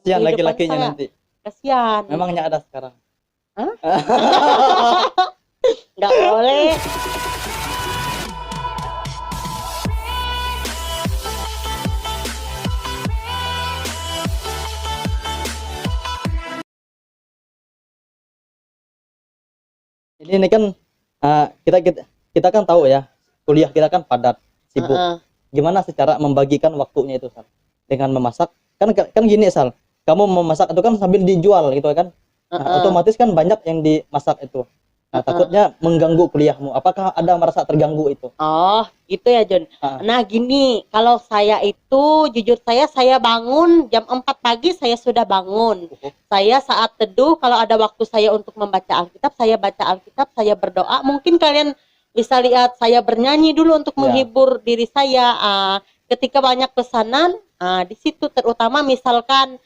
Kasihan kehidupan laki-lakinya saya. nanti. Kasihan. Memangnya ada sekarang. Hah? Nggak boleh. Ini kan kita, kita kita kan tahu ya, kuliah kita kan padat, sibuk. Heeh. Gimana sih cara membagikan waktunya itu, Sal? Dengan memasak, kan gini, Sal. Kamu memasak itu kan sambil dijual gitu kan. Nah, Heeh. otomatis kan banyak yang dimasak itu. Nah, takutnya mengganggu kuliahmu. Apakah ada merasa terganggu itu? Oh, gitu ya, Jun. Ah, Nah, gini, kalau saya itu, jujur saya bangun jam 4 pagi, saya sudah bangun. Saya saat teduh, kalau ada waktu saya untuk membaca Alkitab, saya baca Alkitab, saya berdoa. Mungkin kalian bisa lihat saya bernyanyi dulu untuk Ya. menghibur diri saya. Ketika banyak pesanan, di situ terutama misalkan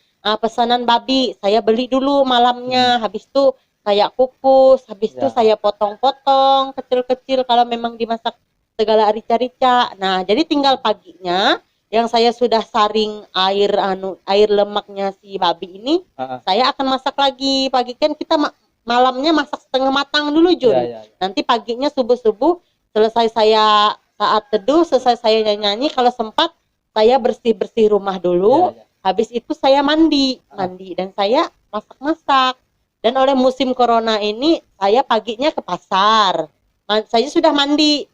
pesanan babi, saya beli dulu malamnya, habis itu saya kukus, habis itu Ya. saya potong-potong kecil-kecil kalau memang dimasak segala rica-rica. Nah, jadi tinggal paginya yang saya sudah saring air lemaknya si babi ini, saya akan masak lagi. Pagi kan kita malamnya masak setengah matang dulu, Jun. Ya. Nanti paginya subuh-subuh selesai saya saat teduh, selesai saya nyanyi, kalau sempat saya bersih-bersih rumah dulu. Ya. Habis itu saya mandi dan saya masak-masak. Dan oleh musim corona ini, saya paginya ke pasar. Saya sudah mandi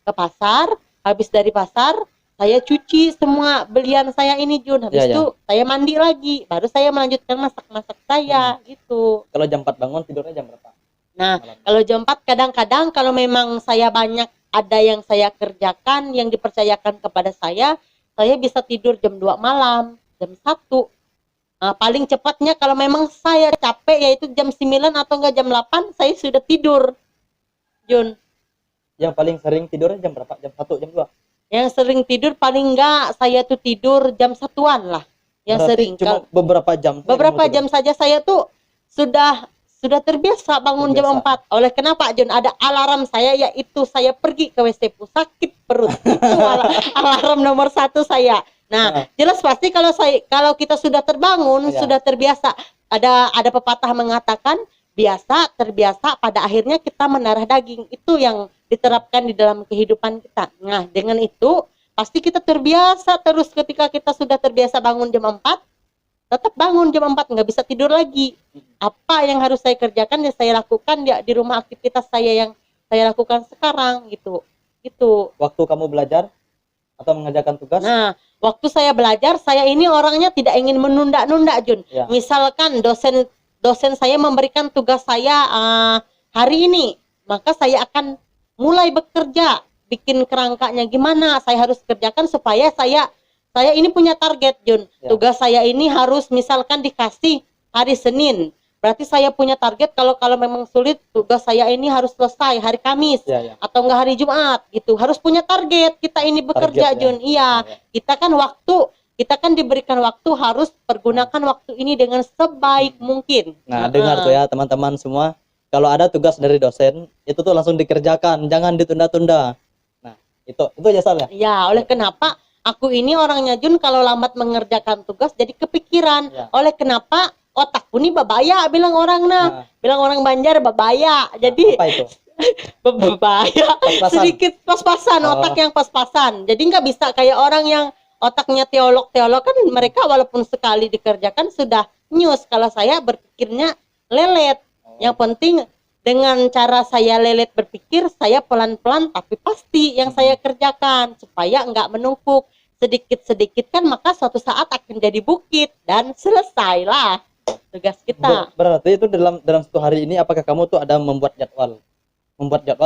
ke pasar. Habis dari pasar, saya cuci semua belian saya ini, Jun. Habis itu saya mandi lagi, baru saya melanjutkan masak-masak saya, gitu. Kalau jam 4 bangun, tidurnya jam berapa? Nah, kalau jam 4 kadang-kadang kalau memang saya banyak ada yang saya kerjakan, yang dipercayakan kepada saya bisa tidur jam 2 malam, jam 1. Paling cepatnya kalau memang saya capek yaitu jam 9 atau enggak jam 8 saya sudah tidur, Jun. Yang paling sering tidurnya jam berapa? Jam 1, jam 2? Yang sering tidur paling enggak saya tuh tidur jam 1-an lah. Yang Berarti sering cuma beberapa jam. beberapa jam saja saya tuh sudah terbiasa bangun jam 4. Oleh kenapa, Jun? Ada alarm saya, yaitu saya pergi ke WC sakit perut. Itu alarm nomor 1 saya. Nah, jelas pasti kalau kita sudah terbangun, sudah terbiasa. Ada pepatah mengatakan terbiasa pada akhirnya kita mendarah daging. Itu yang diterapkan di dalam kehidupan kita. Nah, dengan itu pasti kita terbiasa terus. Ketika kita sudah terbiasa bangun jam 4, tetap bangun jam 4, nggak bisa tidur lagi. Apa yang harus saya kerjakan, ya saya lakukan di rumah, aktivitas saya yang saya lakukan sekarang, gitu. Waktu kamu belajar atau mengerjakan tugas? Nah, waktu saya belajar, saya ini orangnya tidak ingin menunda-nunda, Jun. Ya. Misalkan dosen saya memberikan tugas saya hari ini, maka saya akan mulai bekerja, bikin kerangkanya gimana saya harus kerjakan supaya saya ini punya target, Jun. Ya. Tugas saya ini harus misalkan dikasih hari Senin. Berarti saya punya target kalau memang sulit, tugas saya ini harus selesai hari Kamis atau enggak hari Jumat, gitu. Harus punya target. Kita ini bekerja, target, Jun. Iya. Kita kan diberikan waktu, harus pergunakan waktu ini dengan sebaik mungkin. Nah, dengar tuh ya teman-teman semua. Kalau ada tugas dari dosen, itu tuh langsung dikerjakan, jangan ditunda-tunda. Nah, itu aja Sal ya. Iya, oleh kenapa aku ini orangnya, Jun, kalau lambat mengerjakan tugas jadi kepikiran. Oleh kenapa otakku nih babaya, bilang orang bilang orang Banjar babaya. Jadi apa itu? babaya. Sedikit pas-pasan, otak yang pas-pasan. Jadi nggak bisa kayak orang yang otaknya teolog kan, mereka walaupun sekali dikerjakan sudah nyus. Kalau saya berpikirnya lelet. Yang penting dengan cara saya lelet berpikir, saya pelan-pelan tapi pasti yang saya kerjakan supaya nggak menumpuk. Sedikit-sedikit kan, maka suatu saat akan jadi bukit dan selesailah tugas kita. Berarti itu dalam satu hari ini, apakah kamu tuh ada membuat jadwal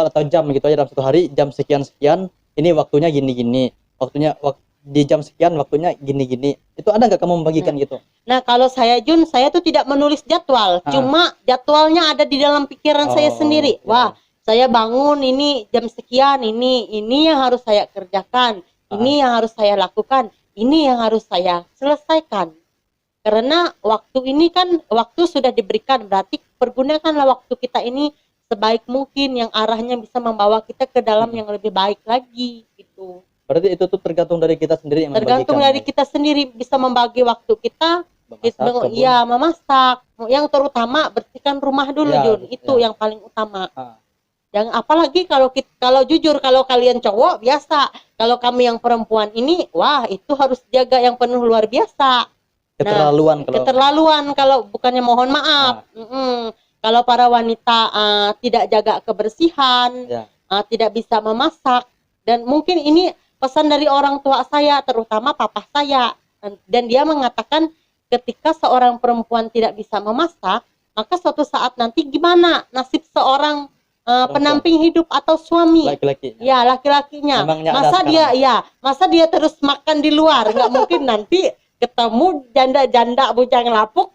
atau jam gitu aja, dalam satu hari jam sekian ini waktunya gini, di jam sekian waktunya gini, itu ada nggak kamu membagikan gitu? Nah, kalau saya, Jun, saya tuh tidak menulis jadwal, cuma jadwalnya ada di dalam pikiran saya sendiri. Wah, saya bangun ini jam sekian, ini yang harus saya kerjakan, ini yang harus saya lakukan, ini yang harus saya selesaikan. Karena waktu ini kan, waktu sudah diberikan, berarti pergunakanlah waktu kita ini sebaik mungkin, yang arahnya bisa membawa kita ke dalam yang lebih baik lagi, gitu. Berarti itu tuh tergantung dari kita sendiri yang Tergantung dari kita sendiri bisa membagi waktu kita. memasak, kebun. Ya, memasak. Yang terutama bersihkan rumah dulu, Ya, Jun. Itu ya. yang paling utama. Ah, Yang apalagi kalau jujur, kalau kalian cowok biasa, kalau kami yang perempuan ini, wah itu harus jaga yang penuh luar biasa. keterlaluan kalau Keterlaluan kalau bukannya mohon maaf. Kalau para wanita tidak jaga kebersihan, ya. tidak bisa memasak, dan mungkin ini pesan dari orang tua saya, terutama papa saya, dan dia mengatakan ketika seorang perempuan tidak bisa memasak, maka suatu saat nanti gimana nasib seorang penamping hidup atau suami? Laki-laki. Ya, laki-lakinya. Memangnya Masa dia terus makan di luar? Nggak mungkin nanti ketemu janda-janda bujang lapuk,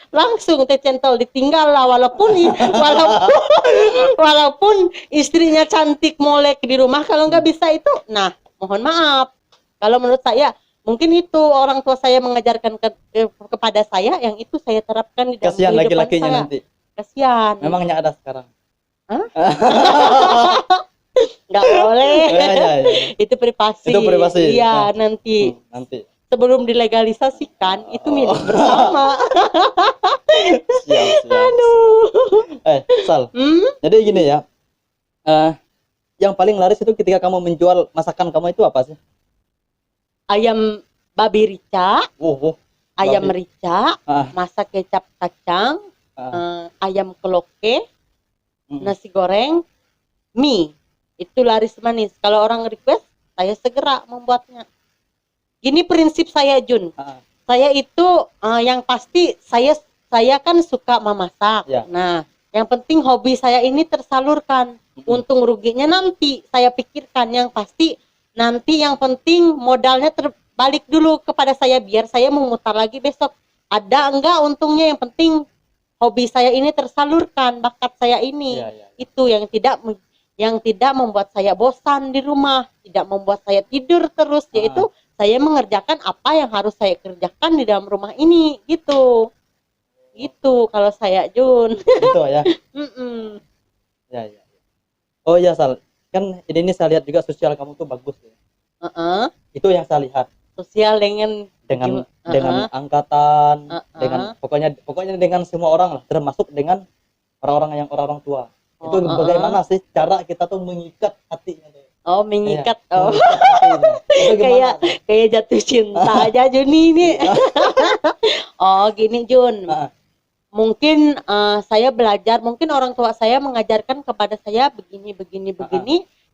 langsung tercentol ditinggal lah, walaupun istrinya cantik molek di rumah, kalau nggak bisa itu, nah mohon maaf. Kalau menurut saya mungkin itu orang tua saya mengajarkan kepada saya, yang itu saya terapkan di dalam Kasihan kehidupan laki-lakinya saya. nanti. Kasihan. Memangnya ada sekarang? Nggak boleh. Ya. Itu privasi. Itu privasi. Iya, nanti sebelum dilegalisasikan itu milik bersama. Siap. Aduh. Sal. Jadi gini ya. Yang paling laris itu ketika kamu menjual masakan kamu itu apa sih? Ayam babi rica, ayam rica, masak kecap kacang, ayam keloke, nasi goreng, mie. Itu laris manis. Kalau orang request, saya segera membuatnya. Gini prinsip saya, Jun. Saya itu yang pasti saya kan suka memasak. Ya. Nah, yang penting hobi saya ini tersalurkan. Untung ruginya nanti saya pikirkan. Yang pasti nanti yang penting modalnya terbalik dulu kepada saya, biar saya memutar lagi besok. Ada enggak untungnya, yang penting hobi saya ini tersalurkan, bakat saya ini. Ya. Itu yang tidak membuat saya bosan di rumah, tidak membuat saya tidur terus, yaitu saya mengerjakan apa yang harus saya kerjakan di dalam rumah ini, gitu. Gitu kalau saya, Jun. Gitu ya. Ya. Oh ya, Sal. Kan ini saya lihat juga sosial kamu tuh bagus ya. Itu yang saya lihat. Sosial dengan angkatan, dengan pokoknya dengan semua orang lah, termasuk dengan orang-orang tua. Itu bagaimana sih cara kita tuh mengikat hatinya tuh? Oh, mengikat. Ya, Oh. kayak jatuh cinta aja Juni ini. Oh, gini Jun. Mungkin saya belajar, mungkin orang tua saya mengajarkan kepada saya begini,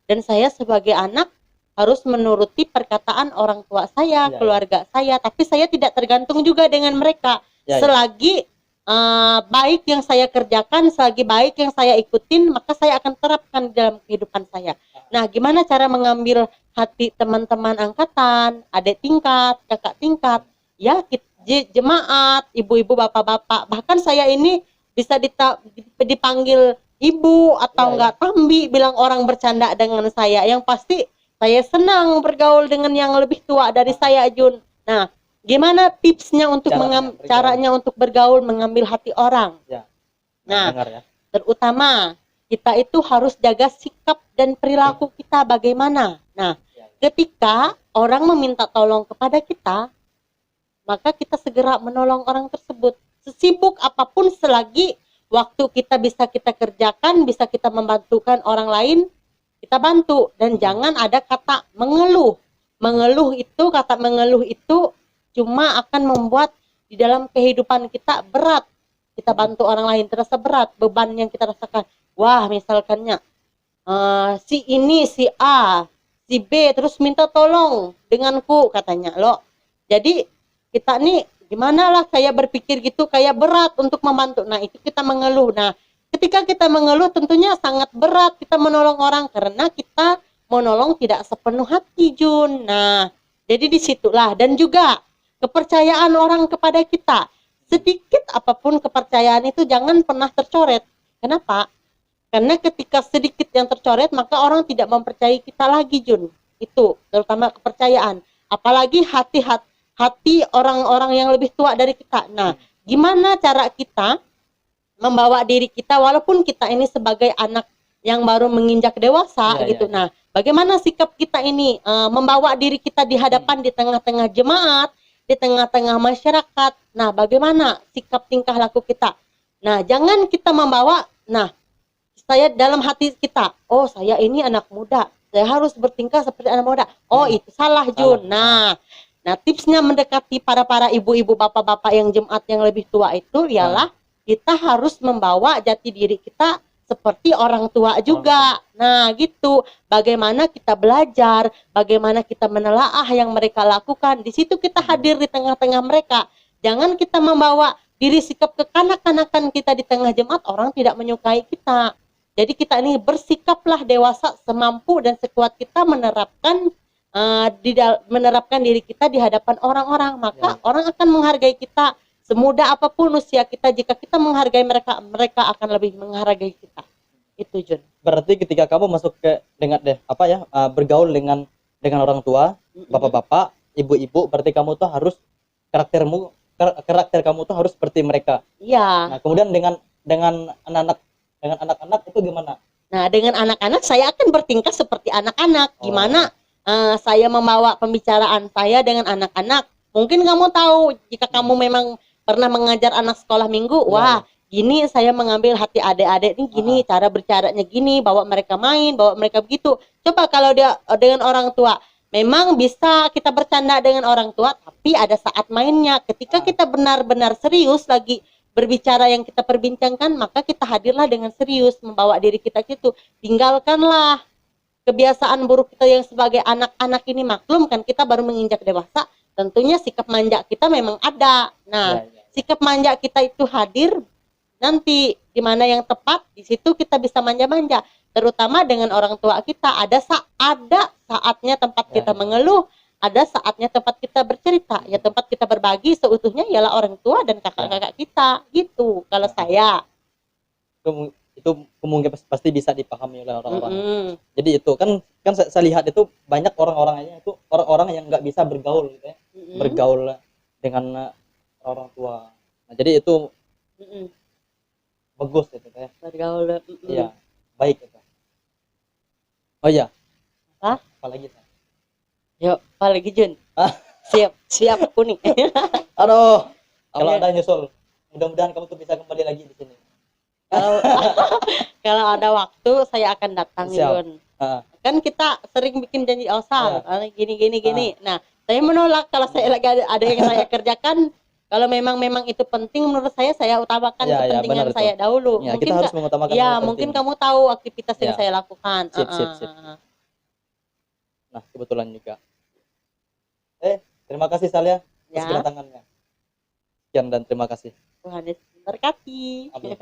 dan saya sebagai anak harus menuruti perkataan orang tua saya, keluarga saya, tapi saya tidak tergantung juga dengan mereka. Selagi baik yang saya kerjakan, selagi baik yang saya ikutin, maka saya akan terapkan dalam kehidupan saya. Nah, gimana cara mengambil hati teman-teman angkatan, adik tingkat, kakak tingkat, ya jemaat, ibu-ibu, bapak-bapak, bahkan saya ini bisa dipanggil ibu atau enggak Tambi, bilang orang bercanda dengan saya. Yang pasti saya senang bergaul dengan yang lebih tua dari saya, Jun. Nah, gimana tipsnya untuk caranya untuk bergaul, mengambil hati orang? Nah, terutama kita itu harus jaga sikap dan perilaku kita bagaimana. Nah, ketika orang meminta tolong kepada kita, maka kita segera menolong orang tersebut. Sesibuk apapun, selagi waktu kita bisa kita kerjakan, bisa kita membantukan orang lain, kita bantu. Dan jangan ada kata mengeluh. Kata mengeluh itu cuma akan membuat di dalam kehidupan kita berat. Kita bantu orang lain terasa berat, beban yang kita rasakan. Wah, misalkannya si ini, si A, si B terus minta tolong denganku, katanya. Loh, jadi kita nih gimana lah, saya berpikir gitu kayak berat untuk membantu. Nah, itu kita mengeluh. Nah, ketika kita mengeluh tentunya sangat berat kita menolong orang, karena kita menolong tidak sepenuh hati, Jun. Nah, jadi disitulah. Dan juga kepercayaan orang kepada kita, sedikit apapun kepercayaan itu jangan pernah tercoret. Kenapa? Karena ketika sedikit yang tercoret, maka orang tidak mempercayai kita lagi, Jun. Itu terutama kepercayaan, apalagi hati orang-orang yang lebih tua dari kita. Nah, gimana cara kita membawa diri kita, walaupun kita ini sebagai anak yang baru menginjak dewasa gitu. Nah, bagaimana sikap kita ini membawa diri kita di hadapan di tengah-tengah jemaat, di tengah-tengah masyarakat. Nah, bagaimana sikap tingkah laku kita? Nah, jangan kita membawa, nah, saya dalam hati kita, oh saya ini anak muda, saya harus bertingkah seperti anak muda. Oh, itu salah, Jun. Nah, tipsnya mendekati para ibu-ibu, bapak-bapak yang jemaat yang lebih tua itu ialah kita harus membawa jati diri kita seperti orang tua juga. Nah, gitu. Bagaimana kita belajar, bagaimana kita menelaah yang mereka lakukan. Di situ kita hadir di tengah-tengah mereka. Jangan kita membawa diri sikap kekanak-kanakan kita di tengah jemaat, orang tidak menyukai kita. Jadi kita ini bersikaplah dewasa semampu dan sekuat kita menerapkan menerapkan diri kita di hadapan orang-orang, maka orang akan menghargai kita. Semuda apapun usia kita, jika kita menghargai mereka, mereka akan lebih menghargai kita. Itu, Jun. Berarti ketika kamu masuk ke dengan bergaul dengan orang tua, bapak-bapak, ibu-ibu, berarti kamu tuh harus karakter kamu tuh harus seperti mereka. Iya. Nah, kemudian dengan anak-anak itu gimana? Nah, dengan anak-anak saya akan bertingkah seperti anak-anak. Gimana saya membawa pembicaraan saya dengan anak-anak? Mungkin kamu tahu, jika kamu memang pernah mengajar anak sekolah minggu, wah, gini saya mengambil hati adik-adik ini gini, cara bercaranya gini, bawa mereka main, bawa mereka begitu. Coba kalau dia dengan orang tua, memang bisa kita bercanda dengan orang tua, tapi ada saat mainnya. Ketika kita benar-benar serius lagi berbicara yang kita perbincangkan, maka kita hadirlah dengan serius, membawa diri kita gitu. Tinggalkanlah kebiasaan buruk kita yang sebagai anak-anak ini. Maklum kan kita baru menginjak dewasa, tentunya sikap manja kita memang ada. Nah, sikap manja kita itu hadir nanti di mana yang tepat, di situ kita bisa manja-manja, terutama dengan orang tua kita. Ada saatnya tempat kita mengeluh, ada saatnya tempat kita bercerita, ya tempat kita berbagi seutuhnya ialah orang tua dan kakak-kakak kita, gitu kalau saya. Itu mungkin pasti bisa dipahami oleh orang-orang. Jadi itu kan saya lihat itu banyak orang-orangnya itu orang-orang yang nggak bisa bergaul gitu ya. Bergaul dengan orang tua. Nah, jadi itu bagus gitu ya. Bergaul. Iya, baik itu. Oh iya. Apalagi? Yuk, apalagi Jun? Siap aku nih. Aduh, kalau ada nyusul, mudah-mudahan kamu tuh bisa kembali lagi di sini. Kalau ada waktu saya akan datang, Jun. Kan kita sering bikin janji awal, gini. Nah, saya menolak kalau saya lagi ada yang saya kerjakan. Kalau memang itu penting menurut saya utamakan kepentingan saya dahulu. Ya, mungkin kita harus mengutamakan mungkin kamu tahu aktivitas yang saya lakukan. Sip. Nah, kebetulan juga. Terima kasih Salia atas kedatangannya. Sekian dan terima kasih. Tuhan Yesus memberkati. Amin.